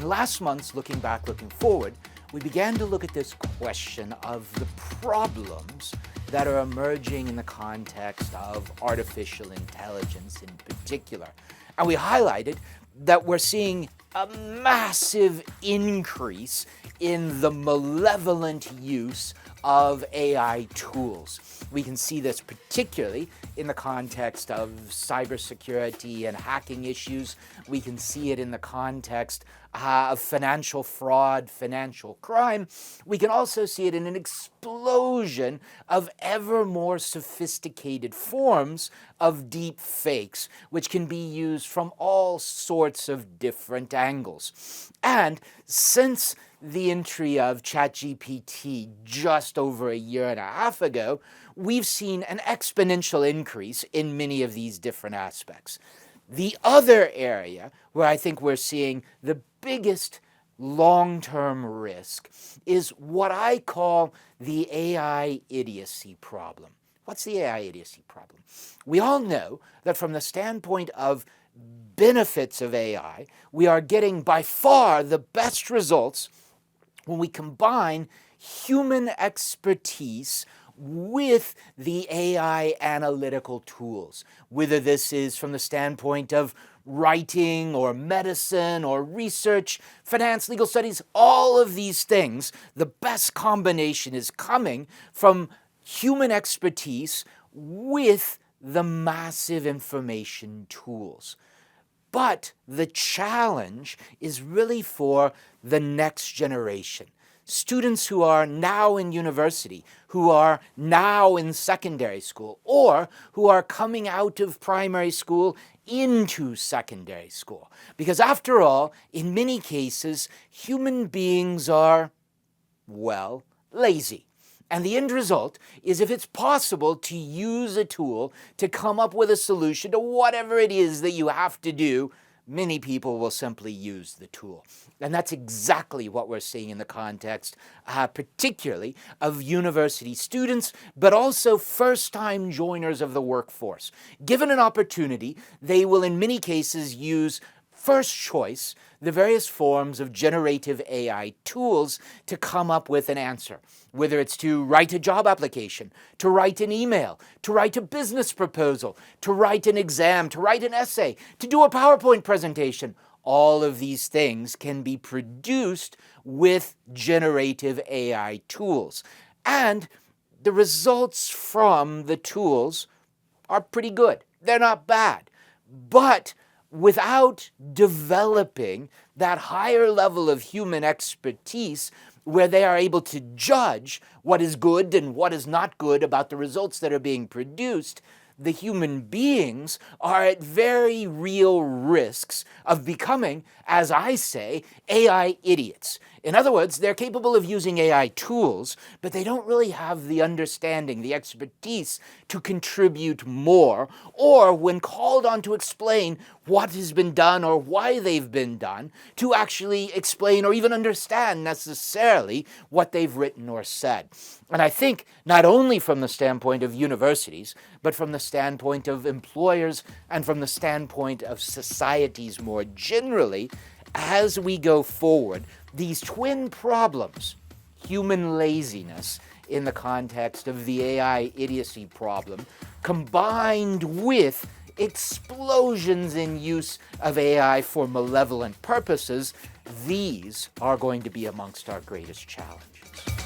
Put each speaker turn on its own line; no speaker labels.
In last month's Looking Back, Looking Forward, we began to look at this question of the problems that are emerging in the context of artificial intelligence in particular. And we highlighted that we're seeing a massive increase in the malevolent use of AI tools. We can see this particularly in the context of cybersecurity and hacking issues. We can see it in the context of financial fraud, financial crime. We can also see it in an explosion of ever more sophisticated forms of deep fakes, which can be used from all sorts of different angles. And since the entry of ChatGPT just over a year and a half ago, we've seen an exponential increase in many of these different aspects. The other area where I think we're seeing the biggest long-term risk is what I call the AI idiocy problem. What's the AI idiocy problem? We all know that from the standpoint of benefits of AI, we are getting by far the best results when we combine human expertise with the AI analytical tools, whether this is from the standpoint of writing or medicine or research, finance, legal studies, all of these things, the best combination is coming from human expertise with the massive information tools. But the challenge is really for the next generation. Students who are now in university, who are now in secondary school, or who are coming out of primary school into secondary school. Because after all, in many cases, human beings are, well, lazy. And the end result is if it's possible to use a tool to come up with a solution to whatever it is that you have to do, many people will simply use the tool. And that's exactly what we're seeing in the context, particularly of university students, but also first-time joiners of the workforce. Given an opportunity, they will in many cases use first choice, the various forms of generative AI tools to come up with an answer, whether it's to write a job application, to write an email, to write a business proposal, to write an exam, to write an essay, to do a PowerPoint presentation. All of these things can be produced with generative AI tools. And the results from the tools are pretty good. They're not bad. But without developing that higher level of human expertise where they are able to judge what is good and what is not good about the results that are being produced, the human beings are at very real risks of becoming, as I say, AI idiots. In other words, they're capable of using AI tools, but they don't really have the understanding, the expertise to contribute more, or when called on to explain what has been done or why they've been done, to actually explain or even understand necessarily what they've written or said. And I think not only from the standpoint of universities, but from the standpoint of employers and from the standpoint of societies more generally, as we go forward, these twin problems, human laziness in the context of the AI idiocy problem, combined with explosions in use of AI for malevolent purposes, these are going to be amongst our greatest challenges.